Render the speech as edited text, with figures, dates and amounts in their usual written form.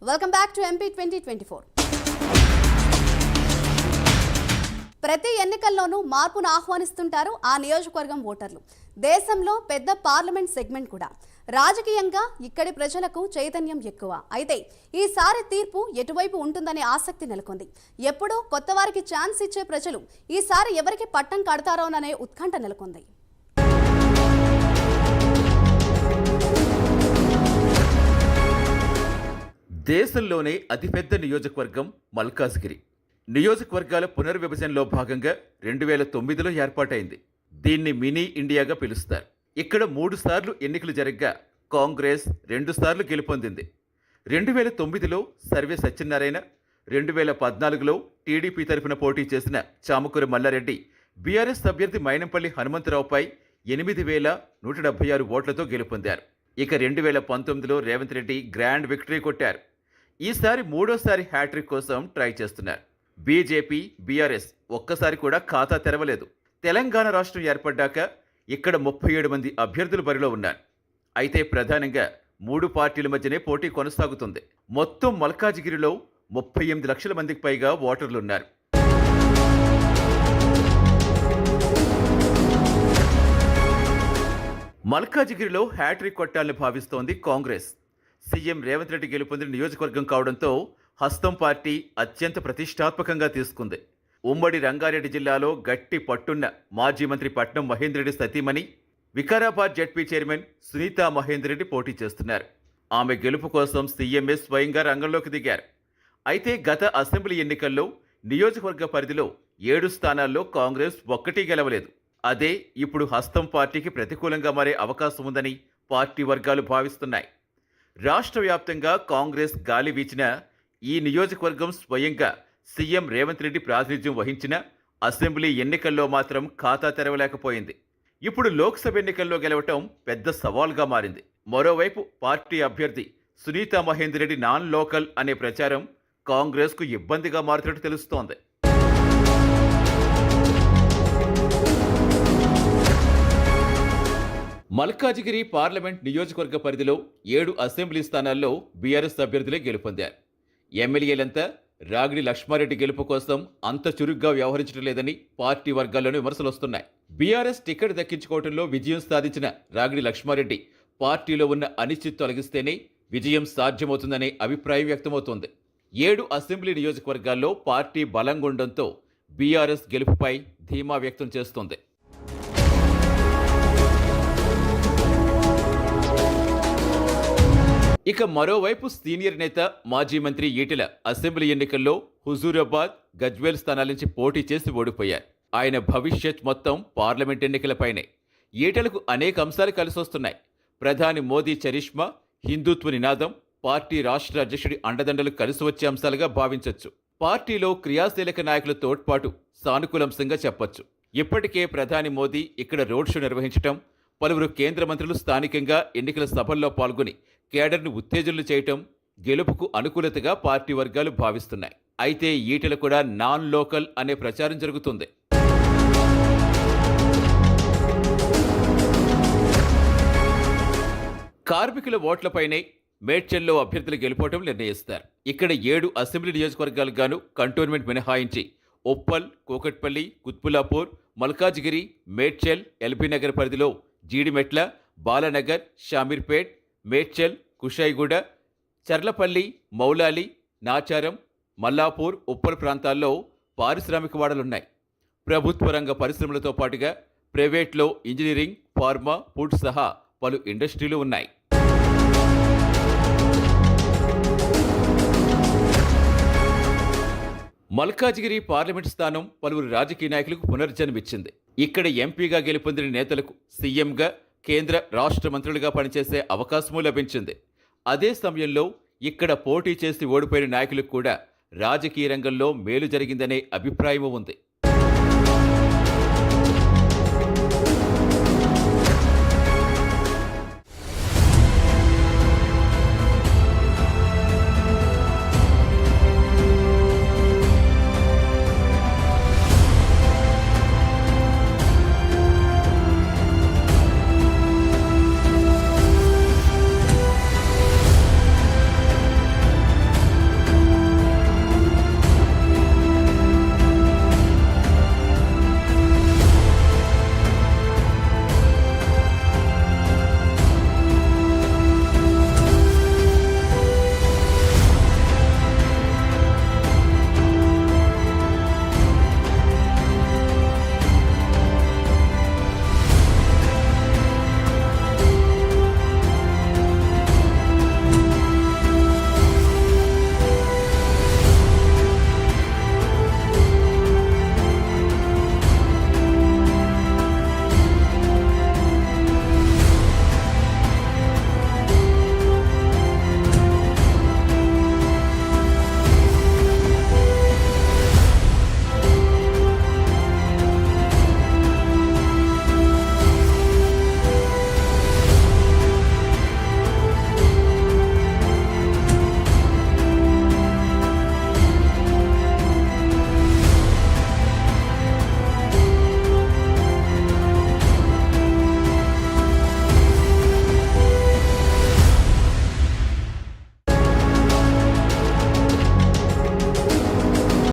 Welcome back to MP 2024. ప్రతి ఎన్నికల్లోనూ మార్పును ఆహ్వానిస్తుంటారు ఆ నియోజకవర్గం ఓటర్లు. దేశంలో పెద్ద పార్లమెంట్ సెగ్మెంట్ కూడా. రాజకీయంగా ఇక్కడి ప్రజలకు చైతన్యం ఎక్కువ. అయితే ఈసారి తీర్పు ఎటువైపు ఉంటుందనే ఆసక్తి నెలకొంది. ఎప్పుడూ కొత్త వారికి ఛాన్స్ ఇచ్చే ప్రజలు ఈసారి ఎవరికి పట్టం కడతారోననే ఉత్కంఠ నెలకొంది. దేశంలోనే అతిపెద్ద నియోజకవర్గం మల్కాజ్గిరి. నియోజకవర్గాల పునర్విభజనలో భాగంగా 2009లో ఏర్పాటైంది. దీన్ని మినీ ఇండియాగా పిలుస్తారు. ఇక్కడ 3 సార్లు ఎన్నికలు జరగ్గా కాంగ్రెస్ 2 సార్లు గెలుపొందింది. 2009లో సర్వే సత్యనారాయణ, 2014లో టీడీపీ తరఫున పోటీ చేసిన చామకూర మల్లారెడ్డి బీఆర్ఎస్ అభ్యర్థి మైనంపల్లి హనుమంతరావుపై 8,176 ఓట్లతో గెలుపొందారు. ఇక 2019లో రేవంత్ రెడ్డి గ్రాండ్ విక్టరీ కొట్టారు. ఈసారి 3వ హ్యాట్రిక్ కోసం ట్రై చేస్తున్నారు. బీజేపీ, బీఆర్ఎస్ ఒక్కసారి కూడా ఖాతా తెరవలేదు. తెలంగాణ రాష్ట్రం ఏర్పడ్డాక ఇక్కడ 37 మంది అభ్యర్థులు బరిలో ఉన్నారు. అయితే ప్రధానంగా 3 పార్టీల మధ్యనే పోటీ కొనసాగుతుంది. మొత్తం మల్కాజ్గిరిలో 38 లక్షల మందికి పైగా ఓటర్లున్నారు. మల్కాజ్గిరిలో హ్యాట్రిక్ కొట్టాలని భావిస్తోంది కాంగ్రెస్. సీఎం రేవంత్ రెడ్డి గెలుపొందిన నియోజకవర్గం కావడంతో హస్తం పార్టీ అత్యంత ప్రతిష్టాత్మకంగా తీసుకుంది. ఉమ్మడి రంగారెడ్డి జిల్లాలో గట్టి పట్టున్న మాజీ మంత్రి పట్నం మహేందర్ రెడ్డి సతీమణి, వికారాబాద్ జెడ్పీ చైర్మన్ సునీతా మహేందర్ రెడ్డి పోటీ చేస్తున్నారు. ఆమె గెలుపు కోసం సీఎంఏ స్వయంగా రంగంలోకి దిగారు. అయితే గత అసెంబ్లీ ఎన్నికల్లో నియోజకవర్గ పరిధిలో 7 స్థానాల్లో కాంగ్రెస్ ఒక్కటీ గెలవలేదు. అదే ఇప్పుడు హస్తం పార్టీకి ప్రతికూలంగా మారే అవకాశం ఉందని పార్టీ వర్గాలు భావిస్తున్నాయి. రాష్ట్ర వ్యాప్తంగా కాంగ్రెస్ గాలి వీచిన ఈ నియోజకవర్గం స్వయంగా సీఎం రేవంత్ రెడ్డి ప్రాతినిధ్యం వహించిన అసెంబ్లీ ఎన్నికల్లో మాత్రం ఖాతా తెరవలేకపోయింది. ఇప్పుడు లోక్సభ ఎన్నికల్లో గెలవటం పెద్ద సవాల్గా మారింది. మరోవైపు పార్టీ అభ్యర్థి సునీతా మహేందర్ రెడ్డి నాన్ లోకల్ అనే ప్రచారం కాంగ్రెస్కు ఇబ్బందిగా మారుతున్నట్టు తెలుస్తోంది. మల్కాజ్గిరి పార్లమెంట్ నియోజకవర్గ పరిధిలో 7 అసెంబ్లీ స్థానాల్లో బీఆర్ఎస్ అభ్యర్థులే గెలుపొందారు. ఎమ్మెల్యేలంతా రాగిడి లక్ష్మారెడ్డి గెలుపు కోసం అంత చురుగ్గా వ్యవహరించడం లేదని పార్టీ వర్గాల్లోనే విమర్శలు వస్తున్నాయి. బీఆర్ఎస్ టికెట్ దక్కించుకోవడంలో విజయం సాధించిన రాగిడి లక్ష్మారెడ్డి పార్టీలో ఉన్న అనిశ్చితి తొలగిస్తేనే విజయం సాధ్యమవుతుందనే అభిప్రాయం వ్యక్తమవుతోంది. 7 అసెంబ్లీ నియోజకవర్గాల్లో పార్టీ బలంగా ఉండడంతో బీఆర్ఎస్ గెలుపుపై ధీమా వ్యక్తం చేస్తోంది. ఇక మరోవైపు సీనియర్ నేత మాజీ మంత్రి ఈటెల అసెంబ్లీ ఎన్నికల్లో హుజూరాబాద్, గజ్వేల్ స్థానాల నుంచి పోటీ చేసి ఓడిపోయారు. ఆయన భవిష్యత్ మొత్తం పార్లమెంట్ ఎన్నికలపైనే. ఈటెలకు అనేక అంశాలు కలిసొస్తున్నాయి. ప్రధాని మోదీ చరిష్మా, హిందుత్వ నినాదం, పార్టీ రాష్ట్ర అధ్యక్షుడి అండదండలు కలిసి వచ్చే అంశాలుగా భావించవచ్చు. పార్టీలో క్రియాశీలక నాయకుల తోడ్పాటు సానుకూలాంశంగా చెప్పొచ్చు. ఇప్పటికే ప్రధాని మోదీ ఇక్కడ రోడ్ షో నిర్వహించడం, పలువురు కేంద్ర మంత్రులు స్థానికంగా ఎన్నికల సభల్లో పాల్గొని కేడర్ను ఉత్తేజనలు చేయటం గెలుపుకు అనుకూలతగా పార్టీ వర్గాలు భావిస్తున్నాయి. అయితే ఈటెల కూడా నాన్ లోకల్ అనే ప్రచారం జరుగుతుంది. కార్మికుల ఓట్లపైనే మేడ్చల్లో అభ్యర్థులు గెలుపోవటం నిర్ణయిస్తారు. ఇక్కడ 7 అసెంబ్లీ నియోజకవర్గాలకు గాను కంటోన్మెంట్ మినహాయించి ఉప్పల్, కూకట్పల్లి, కుత్బులాపూర్, మల్కాజ్గిరి, మేడ్చల్, ఎల్బీనగర్ పరిధిలో జీడిమెట్ల, బాలానగర్, షామీర్పేట్, మేడ్చల్, కుషాయిగూడ, చర్లపల్లి, మౌలాలి, నాచారం, మల్లాపూర్, ఉప్పల్ ప్రాంతాల్లో పారిశ్రామిక వాడలున్నాయి. ప్రభుత్వ రంగ పరిశ్రమలతో పాటుగా ప్రైవేట్లో ఇంజనీరింగ్, ఫార్మా, ఫుడ్ సహా పలు ఇండస్ట్రీలు ఉన్నాయి. మల్కాజ్గిరి పార్లమెంట్ స్థానం పలువురు రాజకీయ నాయకులకు పునర్జన్మిచ్చింది. ఇక్కడ ఎంపీగా గెలుపొందిన నేతలకు సీఎంగా, కేంద్ర రాష్ట్ర మంత్రులుగా పనిచేసే అవకాశమూ లభించింది. అదే సమయంలో ఇక్కడ పోటీ చేసి ఓడిపోయిన నాయకులకు కూడా రాజకీయ రంగంలో మేలు జరిగిందనే అభిప్రాయమూ ఉంది.